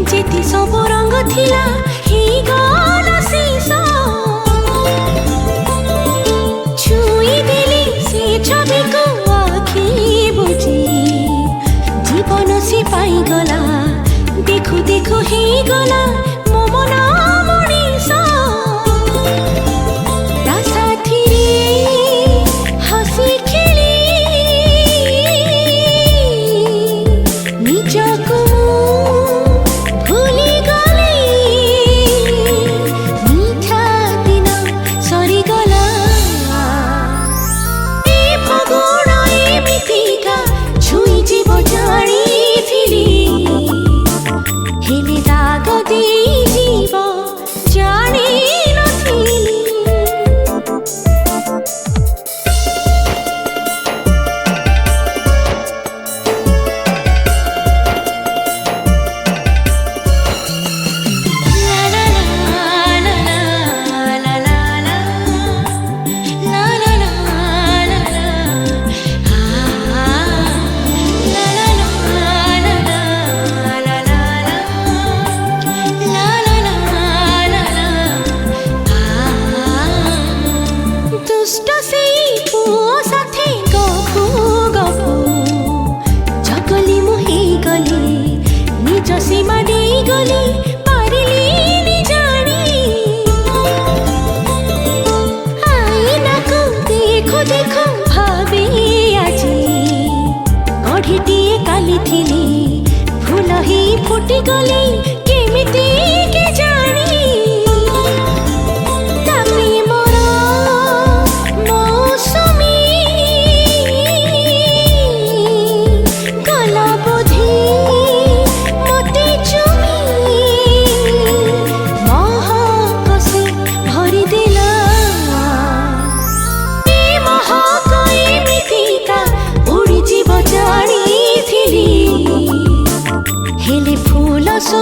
जेति सब रंग थिला ही गला शेष छुई देली से छवि को आखि बुझी जीवन से पाई गला देखु देखु ही गला मो मन मनीष ता साथी रे हसी खेली निजको फूल ही फुटी गली केमिति के जानी तामी मोर मौसमी गला बोधी मते चुमी महकसी भरी देला ए महक एमितिका उड़ी जीव जानी हेले फूल सो